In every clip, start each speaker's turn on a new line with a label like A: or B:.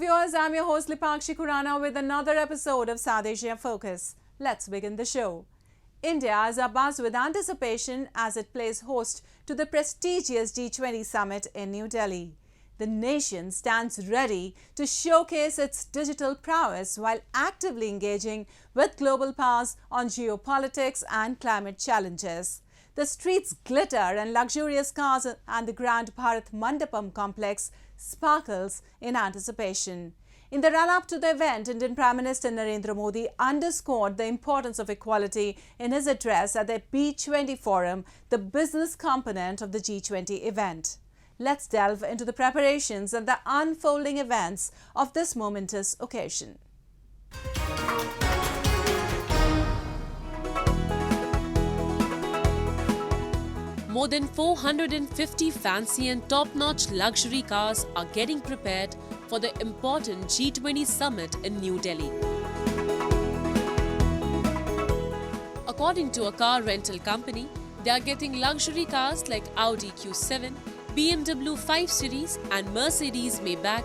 A: viewers, I'm your host Lipakshi Khurana with another episode of South Asia Focus. Let's begin the show. India is abuzz with anticipation as it plays host to the prestigious G20 summit in New Delhi. The nation stands ready to showcase its digital prowess while actively engaging with global powers on geopolitics and climate challenges. The streets glitter and luxurious cars and the grand Bharat Mandapam complex sparkles in anticipation. In the run-up to the event, Indian Prime Minister Narendra Modi underscored the importance of equality in his address at the B20 Forum, the business component of the G20 event. Let's delve into the preparations and the unfolding events of this momentous occasion. More than 450 fancy and top-notch luxury cars are getting prepared for the important G20 summit in New Delhi. According to a car rental company, they are getting luxury cars like Audi Q7, BMW 5 Series and Mercedes Maybach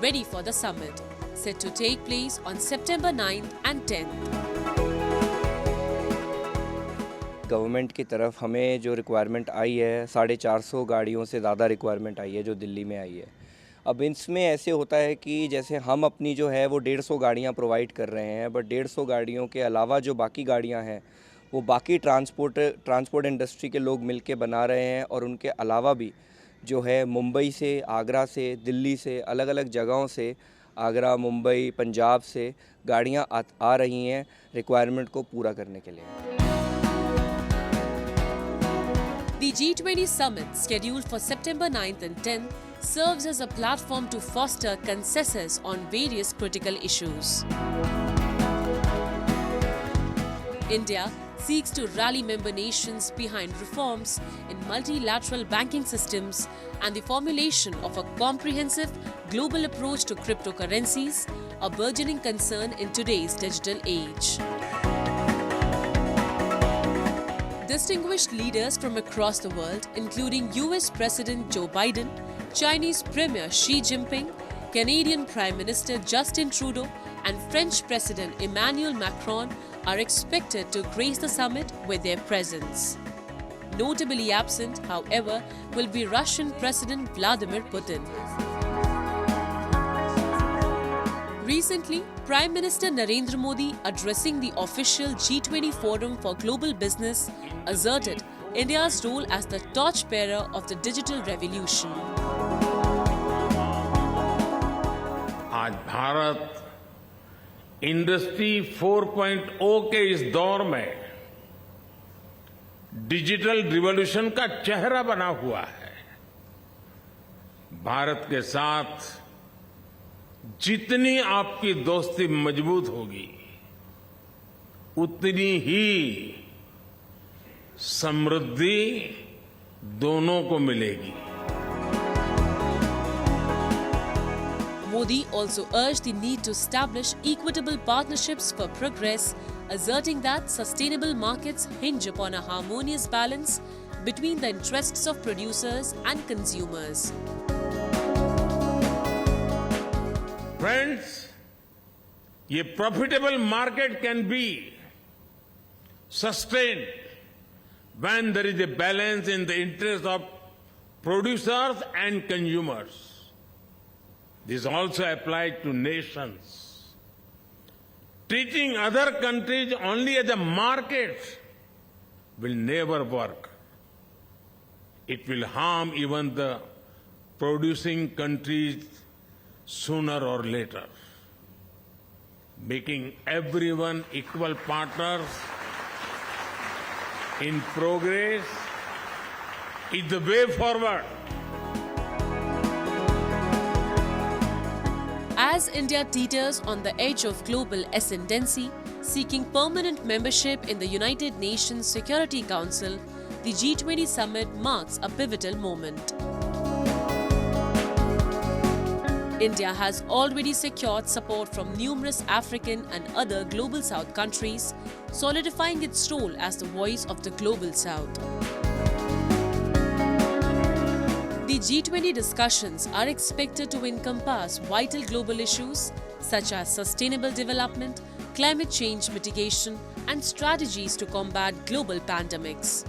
A: ready for the summit, set to take place on September 9th and 10th.
B: Government की तरफ हमें जो requirement आई है 450 गाड़ियों से ज़्यादा requirement आई है जो दिल्ली में आई है। अब इसमें ऐसे होता है कि जैसे हम अपनी जो है वो 150 गाड़ियाँ प्रोवाइड कर रहे हैं, बट 150 गाड़ियों के अलावा जो बाकी गाड़ियाँ हैं वो बाकी ट्रांसपोर्ट इंडस्ट्री के लोग मिलके बना रहे हैं और उनके अलावा भी जो है मुंबई से, आगरा से, दिल्ली से, अलग अलग जगहों से, आगरा, मुंबई, पंजाब से गाड़ियाँ आ रही हैं रिक्वायरमेंट को पूरा करने के लिए।
A: The G20 summit, scheduled for September 9th and 10th, serves as a platform to foster consensus on various critical issues. India seeks to rally member nations behind reforms in multilateral banking systems and the formulation of a comprehensive global approach to cryptocurrencies, a burgeoning concern in today's digital age. Distinguished leaders from across the world, including US President Joe Biden, Chinese Premier Xi Jinping, Canadian Prime Minister Justin Trudeau, and French President Emmanuel Macron, are expected to grace the summit with their presence. Notably absent, however, will be Russian President Vladimir Putin. Recently, Prime Minister Narendra Modi, addressing the official G20 Forum for Global Business, asserted India's role as the torchbearer of the digital revolution.
C: आज Bharat industry 4.0 के इस दौर में digital revolution का चेहरा बना हुआ है। भारत के साथ जितनी आपकी दोस्ती मजबूत होगी, उतनी ही समृद्धि दोनों को मिलेगी।
A: Modi also urged the need to establish equitable partnerships for progress, asserting that sustainable markets hinge upon a harmonious balance between the interests of producers and consumers.
C: Friends, a profitable market can be sustained when there is a balance in the interest of producers and consumers. This also applies to nations. Treating other countries only as a market will never work. It will harm even the producing countries sooner or later. Making everyone equal partners in progress is the way forward.
A: As India teeters on the edge of global ascendancy, seeking permanent membership in the United Nations Security Council, the G20 summit marks a pivotal moment. India has already secured support from numerous African and other Global South countries, solidifying its role as the voice of the Global South.
D: The G20 discussions are expected to encompass vital global issues such as sustainable development, climate change mitigation, and strategies to combat global pandemics.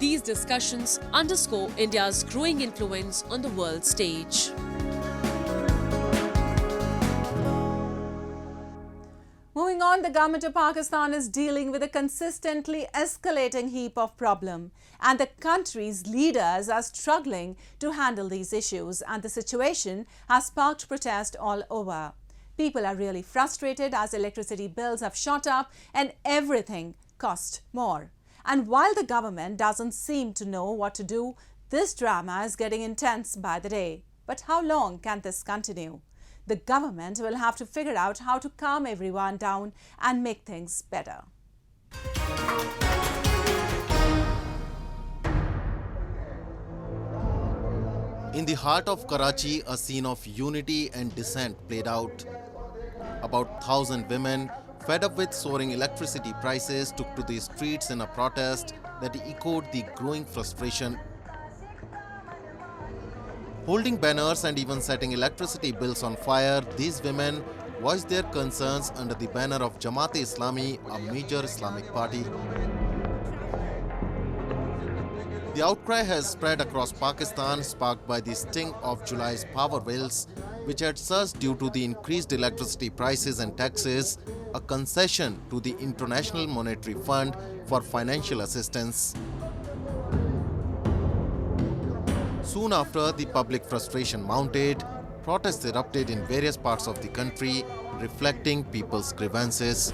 D: These discussions underscore India's growing influence on the world stage.
A: Moving on, the government of Pakistan is dealing with a consistently escalating heap of problems, and the country's leaders are struggling to handle these issues, and the situation has sparked protest all over. People are really frustrated as electricity bills have shot up and everything costs more. And while the government doesn't seem to know what to do, this drama is getting intense by the day. But how long can this continue? The government will have to figure out how to calm everyone down and make things better.
E: In the heart of Karachi, a scene of unity and dissent played out. About 1,000 women, fed up with soaring electricity prices, took to the streets in a protest that echoed the growing frustration. Holding banners and even setting electricity bills on fire, these women voiced their concerns under the banner of Jamaat-e-Islami, a major Islamic party. The outcry has spread across Pakistan, sparked by the sting of July's power bills, which had surged due to the increased electricity prices and taxes, a concession to the International Monetary Fund for financial assistance. Soon after, the public frustration mounted. Protests erupted in various parts of the country, reflecting people's grievances.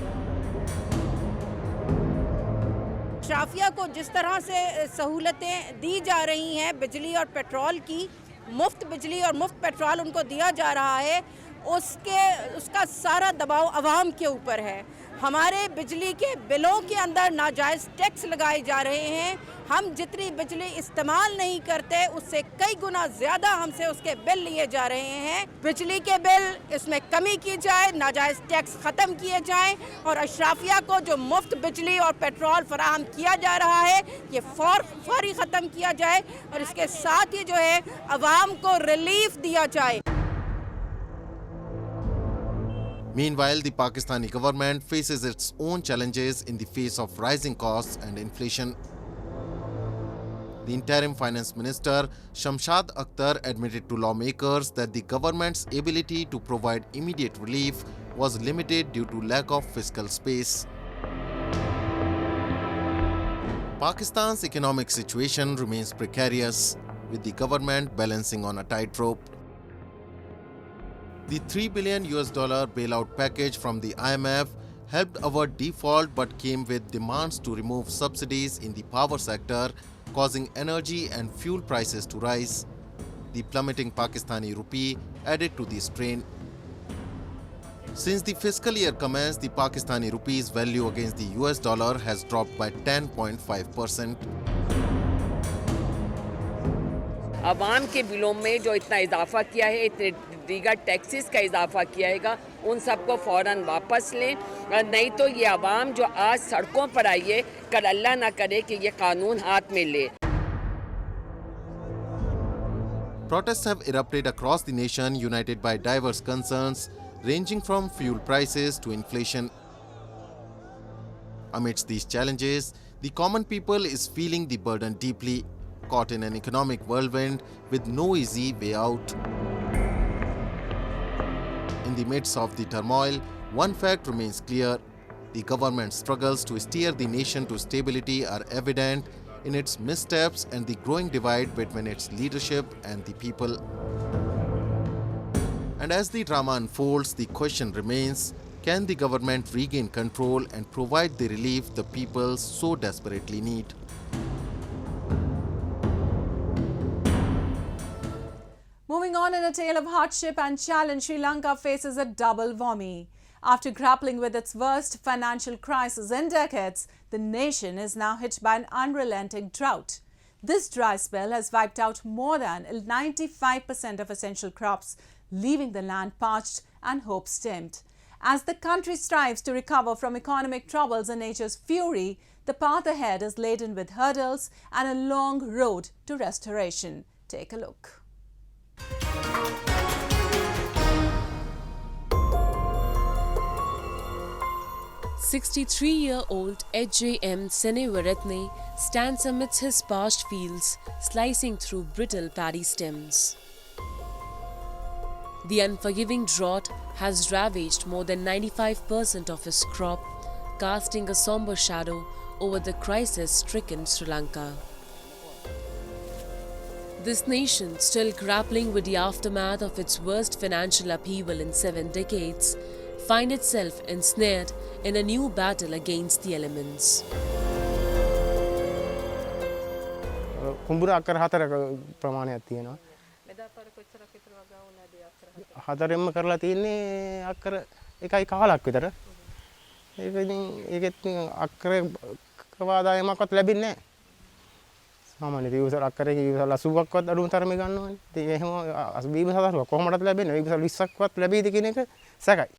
F: अशराफिया को जिस तरह से सहूलतें दी जा रही हैं बिजली और पेट्रोल की, मुफ्त बिजली और मुफ्त पेट्रोल उनको दिया जा रहा है, उसका सारा दबाव अवाम के ऊपर है। हमारे बिजली के बिलों के अंदर नाजायज़ टैक्स लगाए जा रहे हैं। हम जितनी बिजली इस्तेमाल नहीं करते उससे कई गुना ज़्यादा हमसे उसके बिल लिए जा रहे हैं। बिजली के बिल इसमें कमी की जाए, नाजायज़ टैक्स ख़त्म किए जाएं और अशराफिया को जो मुफ्त बिजली और पेट्रोल फराहम किया जा रहा है ये फौरी ख़त्म किया जाए और इसके साथ ही जो है अवाम को रिलीफ दिया जाए।
E: Meanwhile, the Pakistani government faces its own challenges in the face of rising costs and inflation. The interim finance minister, Shamshad Akhtar, admitted to lawmakers that the government's ability to provide immediate relief was limited due to lack of fiscal space. Pakistan's economic situation remains precarious, with the government balancing on a tightrope. The $3 billion bailout package from the IMF helped avert default but came with demands to remove subsidies in the power sector, causing energy and fuel prices to rise. The plummeting Pakistani rupee added to the strain. Since the fiscal year commenced, the Pakistani rupee's value against the US dollar has dropped by 10.5%.
G: आवाम के बिलों में जो इतना इजाफा किया है, इतने दीगर टैक्सेस का इजाफा किया है, उन सबको फ़ौरन वापस लें, नहीं तो ये आवाम जो आज सड़कों पर आई है, कल अल्लाह ना करे कि ये कानून हाथ में ले।
E: Protests have erupted across the nation, united by diverse concerns, ranging from fuel prices to inflation. Amidst these challenges, the common people is feeling the burden deeply, caught in an economic whirlwind with no easy way out. In the midst of the turmoil, one fact remains clear. The government's struggles to steer the nation to stability are evident in its missteps and the growing divide between its leadership and the people. And as the drama unfolds, the question remains, can the government regain control and provide the relief the people so desperately need?
A: Moving on, in a tale of hardship and challenge, Sri Lanka faces a double whammy. After grappling with its worst financial crisis in decades, the nation is now hit by an unrelenting drought. This dry spell has wiped out more than 95% of essential crops, leaving the land parched and hopes dimmed. As the country strives to recover from economic troubles and nature's fury, the path ahead is laden with hurdles and a long road to restoration. Take a look.
D: "63-year-old HJM Seneviratne stands amidst his parched fields, slicing through brittle paddy stems. The unforgiving drought has ravaged more than 95% of his crop, casting a somber shadow over the crisis-stricken Sri Lanka. This nation, still grappling with the aftermath of its worst financial upheaval in 7 decades, finds itself ensnared in a new battle against the elements.
H: කුඹුර අක්කර 4ක ප්‍රමාණයක් තියෙනවා. හතරෙන්ම කරලා තියෙන්නේ අක්කර 1.15ක් විතර. ඒක ඉතින් ඒකෙත් අක්කර කවාදායමක්වත් ලැබෙන්නේ නැහැ. සාමාන්‍ය දිවසර අක්කරේ දිවසර 80ක්වත් අඩුම තරමේ ගන්නවනේ. ඉතින් එහෙම 20 කොහොමදත් ලැබෙන්නේ? 20ක්වත් ලැබෙයිද කියන එක සැකයි.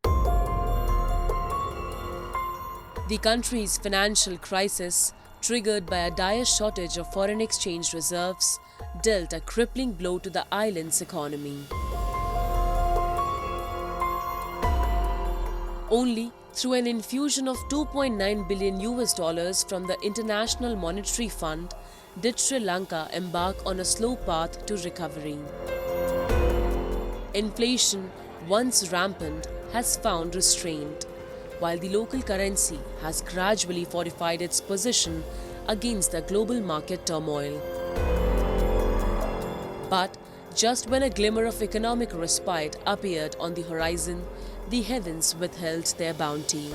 D: The country's financial crisis, triggered by a dire shortage of foreign exchange reserves, dealt a crippling blow to the island's economy. Only through an infusion of $2.9 billion from the International Monetary Fund did Sri Lanka embark on a slow path to recovery. Inflation, once rampant, has found restraint, while the local currency has gradually fortified its position against the global market turmoil. But just when a glimmer of economic respite appeared on the horizon, the heavens withheld their bounty.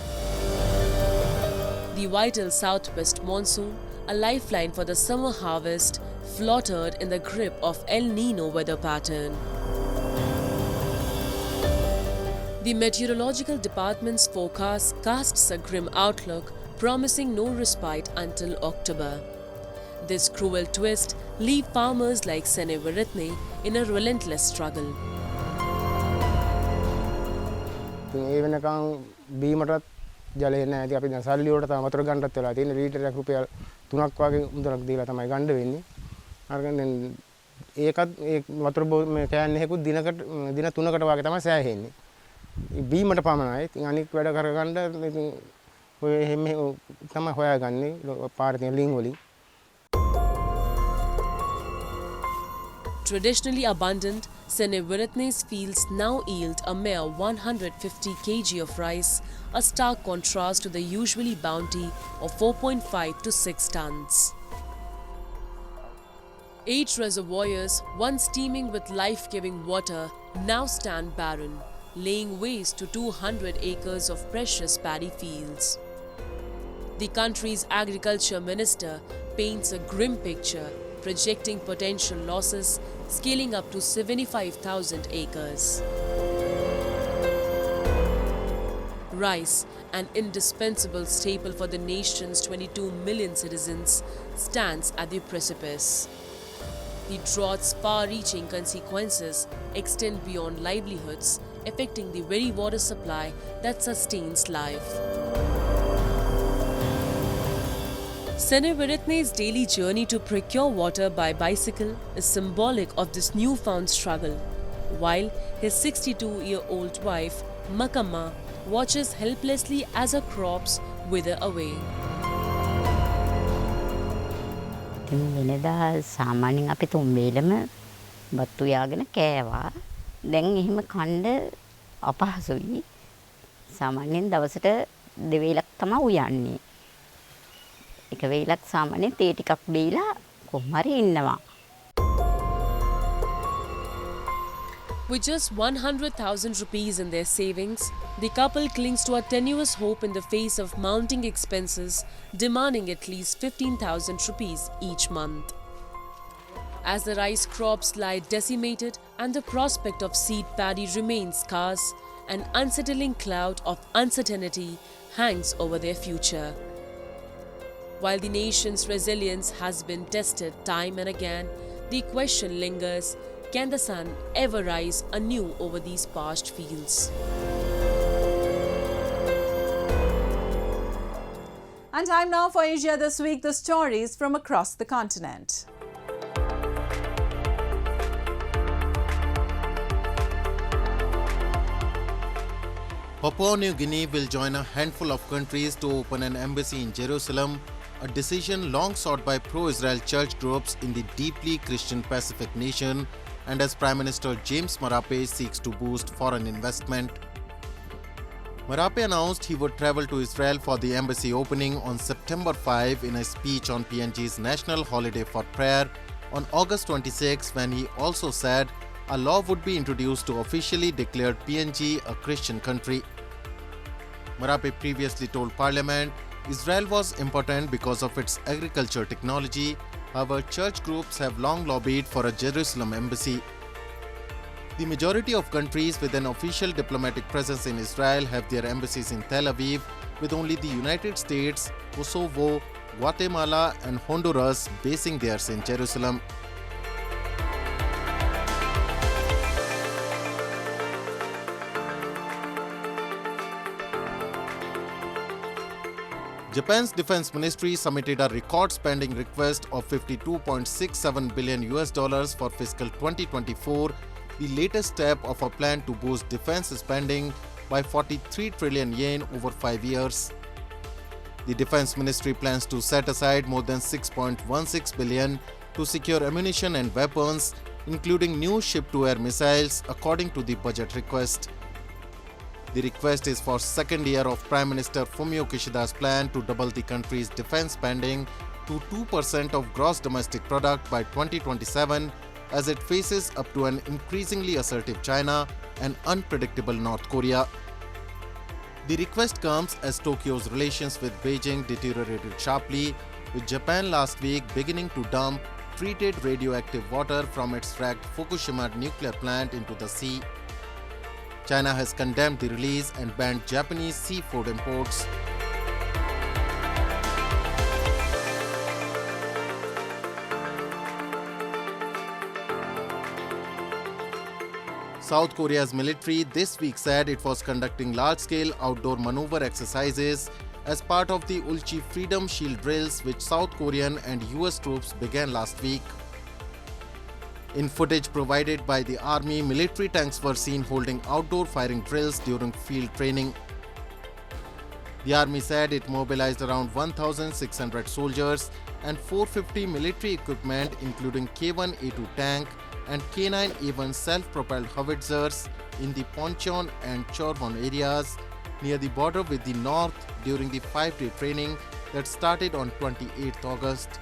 D: The vital southwest monsoon, a lifeline for the summer harvest, faltered in the grip of El Nino weather pattern. The meteorological department's forecast casts a grim outlook, promising no respite until October. This cruel twist leaves farmers like Seneviratne in a relentless struggle.
H: ඒ වෙනකන් බීමටත් ජලය නැහැ. ඉතින් අපි දැන් සල්ලි වලට තමයි වතුර ගන්නත් වෙලා තියෙන්නේ. ලීටරයක් රුපියල් 3ක් වගේ මුදලක් දීලා තමයි ගන්න වෙන්නේ. අරගෙන දැන් ඒකත් ඒ වතුර මේ කෑන් එකකුත් දින 3කට වගේ තමයි සෑහෙන්නේ. බීමට පමණයි. ඉතින් අනික් වැඩ කරගන්න ඉතින් ඔය එහෙම තමයි හොයාගන්නේ පාරේ තියෙන ලිංග වලින්.
D: Traditionally abundant, Seneviratne's fields now yield a mere 150 kg of rice, a stark contrast to the usually bounty of 4.5 to 6 tons. 8 reservoirs, once teeming with life-giving water, now stand barren, laying waste to 200 acres of precious paddy fields. The country's agriculture minister paints a grim picture, projecting potential losses scaling up to 75,000 acres. Rice, an indispensable staple for the nation's 22 million citizens, stands at the precipice. The drought's far-reaching consequences extend beyond livelihoods, affecting the very water supply that sustains life. Seneviratne's daily journey to procure water by bicycle is symbolic of this newfound struggle, while his 62-year-old wife, Makama, watches helplessly as her crops wither away.
I: වෙනදා සාමාන්‍යයෙන් අපි තුන් වේලම බත්තු යාගෙන කෑවා. දැන් එහෙම කන්න අපහසුයි. සාමාන්‍යයෙන් දවසට දෙවේලක් තමයි උයන්නේ. එක වේලක් සාමාන්‍යයෙන් තේ ටිකක් බීලා කොහොම හරි ඉන්නවා.
D: With just 100,000 rupees in their savings, the couple clings to a tenuous hope in the face of mounting expenses, demanding at least 15,000 rupees each month. As the rice crops lie decimated and the prospect of seed paddy remains scarce, an unsettling cloud of uncertainty hangs over their future. While the nation's resilience has been tested time and again, the question lingers: can the sun ever rise anew over these parched fields?
A: And time now for Asia This Week, the stories from across the continent.
E: Papua New Guinea will join a handful of countries to open an embassy in Jerusalem, a decision long sought by pro-Israel church groups in the deeply Christian Pacific nation, and as Prime Minister James Marape seeks to boost foreign investment. Marape announced he would travel to Israel for the embassy opening on September 5 in a speech on PNG's National Holiday for Prayer on August 26, when he also said a law would be introduced to officially declare PNG a Christian country. Marape previously told Parliament Israel was important because of its agriculture technology. However, church groups have long lobbied for a Jerusalem embassy. The majority of countries with an official diplomatic presence in Israel have their embassies in Tel Aviv, with only the United States, Kosovo, Guatemala and Honduras basing theirs in Jerusalem. Japan's defense ministry submitted a record spending request of $52.67 billion for fiscal 2024, the latest step of a plan to boost defense spending by 43 trillion yen over 5 years. The defense ministry plans to set aside more than 6.16 billion to secure ammunition and weapons, including new ship-to-air missiles, according to the budget request. The request is for second year of Prime Minister Fumio Kishida's plan to double the country's defense spending to 2% of gross domestic product by 2027, as it faces up to an increasingly assertive China and unpredictable North Korea. The request comes as Tokyo's relations with Beijing deteriorated sharply, with Japan last week beginning to dump treated radioactive water from its wrecked Fukushima nuclear plant into the sea. China has condemned the release and banned Japanese seafood imports. South Korea's military this week said it was conducting large-scale outdoor maneuver exercises as part of the Ulchi Freedom Shield drills, which South Korean and US troops began last week. In footage provided by the army, military tanks were seen holding outdoor firing drills during field training. The army said it mobilized around 1,600 soldiers and 450 military equipment, including K1A2 tank and K9A1 self-propelled howitzers in the Poncheon and Chorwon areas near the border with the north during the 5-day training that started on 28 August.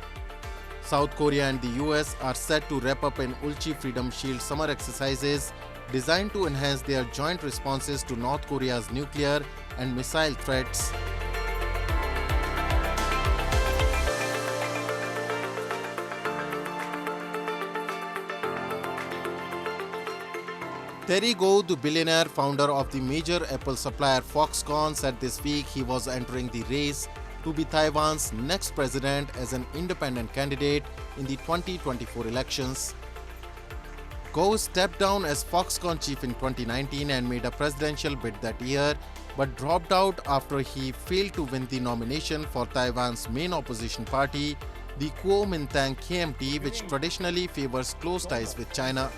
E: South Korea and the US are set to wrap up an Ulchi Freedom Shield summer exercises designed to enhance their joint responses to North Korea's nuclear and missile threats. Terry Gou, the billionaire founder of the major Apple supplier Foxconn, said this week he was entering the race to be Taiwan's next president as an independent candidate in the 2024 elections. Gou stepped down as Foxconn chief in 2019 and made a presidential bid that year, but dropped out after he failed to win the nomination for Taiwan's main opposition party, the Kuomintang KMT, which traditionally favors close ties with China.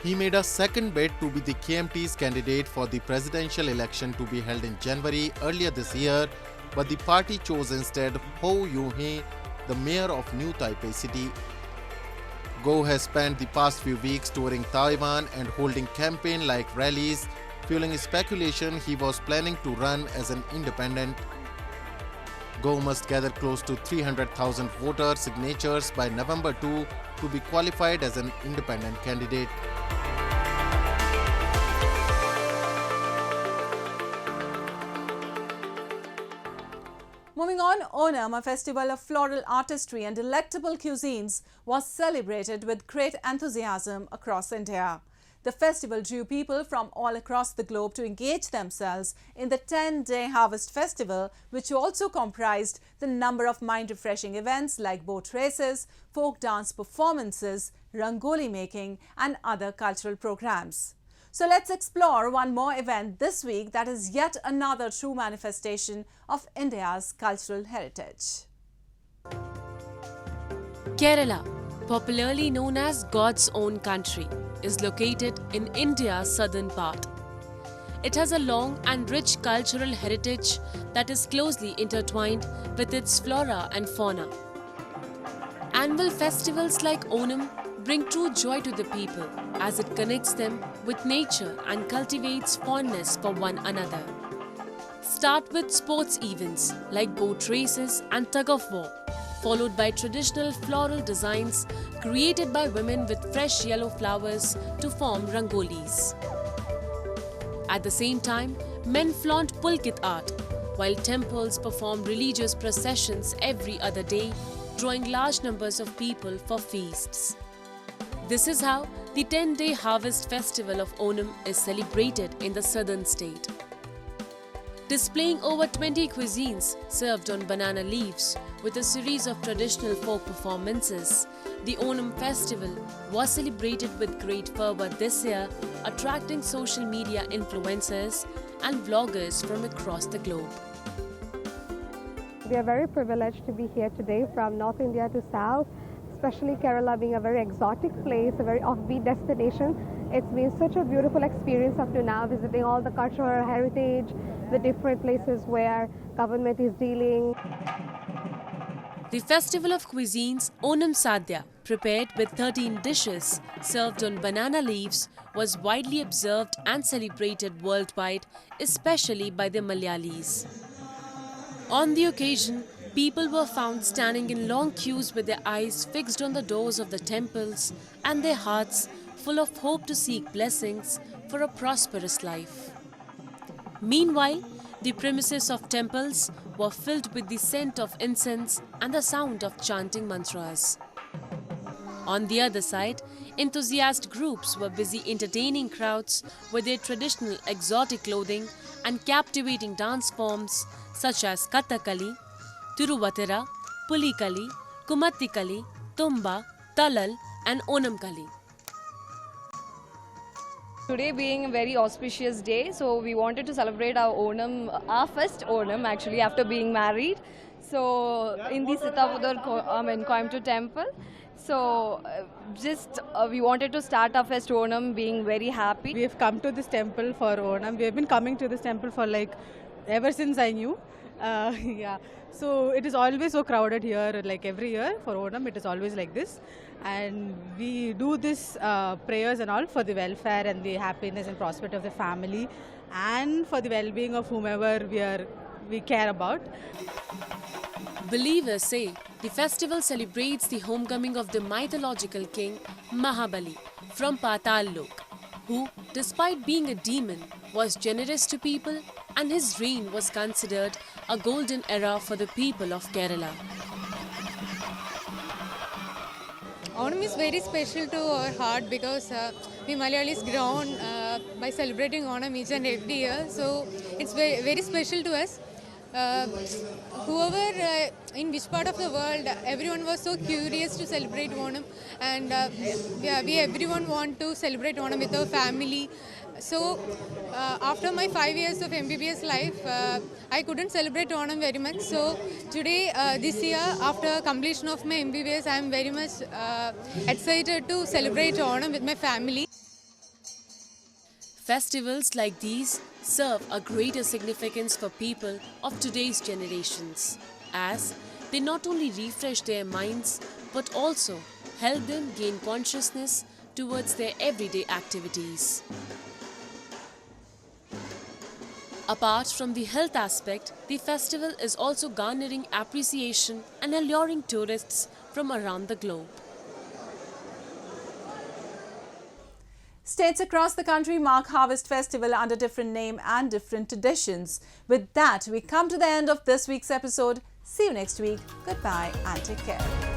E: He made a second bid to be the KMT's candidate for the presidential election to be held in January earlier this year, but the party chose instead Ho Yu-hee, the mayor of New Taipei City. Gou has spent the past few weeks touring Taiwan and holding campaign-like rallies, fueling speculation he was planning to run as an independent. Gou must gather close to 300,000 voter signatures by November 2 to be qualified as an independent candidate.
A: Moving on, Onam, a festival of floral artistry and delectable cuisines, was celebrated with great enthusiasm across India. The festival drew people from all across the globe to engage themselves in the 10-day harvest festival, which also comprised the number of mind-refreshing events like boat races, folk dance performances, rangoli making and other cultural programs. So let's explore one more event this week that is yet another true manifestation of India's cultural heritage.
D: Kerala, popularly known as God's own country, is located in India's southern part. it has a long and rich cultural heritage that is closely intertwined with its flora and fauna. Annual festivals like Onam bring true joy to the people as it connects them with nature and cultivates fondness for one another. Start with sports events like boat races and tug of war, followed by traditional floral designs created by women with fresh yellow flowers to form rangolis. At the same time, men flaunt pulkit art, while temples perform religious processions every other day, drawing large numbers of people for feasts. This is how the 10-day harvest festival of Onam is celebrated in the southern state. Displaying over 20 cuisines served on banana leaves with a series of traditional folk performances, the Onam festival was celebrated with great fervour this year, attracting social media influencers and vloggers from across the globe.
J: We are very privileged to be here today from North India to South, especially Kerala being a very exotic place, a very offbeat destination. It's been such a beautiful experience up to now, visiting all the cultural heritage, the different places where government is dealing.
D: The Festival of Cuisines, Onam Sadhya, prepared with 13 dishes served on banana leaves, was widely observed and celebrated worldwide, especially by the Malayalis. On the occasion, people were found standing in long queues with their eyes fixed on the doors of the temples and their hearts full of hope to seek blessings for a prosperous life. Meanwhile, the premises of temples were filled with the scent of incense and the sound of chanting mantras. On the other side, enthusiast groups were busy entertaining crowds with their traditional exotic clothing and captivating dance forms such as Kathakali, Tiruvatira, Pulikali, Kumattikali, Tumba, Talal and Onamkali.
K: Today being a very auspicious day, so we wanted to celebrate our Onam, our first Onam actually after being married. So in the Sitapudar Coimbatore temple. So we wanted to start our first Onam being very happy.
L: We have come to this temple for Onam. We have been coming to this temple for ever since I knew. Yeah. So it is always so crowded here, like every year for Onam, it is always like this. And we do this prayers and all for the welfare and the happiness and prosperity of the family and for the well-being of whomever we care about.
D: Believers say the festival celebrates the homecoming of the mythological king Mahabali from Patal Lok, who, despite being a demon, was generous to people, and his reign was considered a golden era for the people of Kerala.
M: Onam is very special to our heart because we Malayalis grown by celebrating Onam each and every year. So it's very, very special to us. Whoever in which part of the world, everyone was so curious to celebrate Onam, and we everyone want to celebrate Onam with our family. So after my 5 years of MBBS life, I couldn't celebrate Onam very much. So today, this year, after completion of my MBBS, I am very much excited to celebrate Onam with my family.
D: Festivals like these serve a greater significance for people of today's generations, as they not only refresh their minds but also help them gain consciousness towards their everyday activities. Apart from the health aspect, the festival is also garnering appreciation and alluring tourists from around the globe.
A: States across the country mark Harvest Festival under different name and different traditions. With that, we come to the end of this week's episode. See you next week. Goodbye and take care.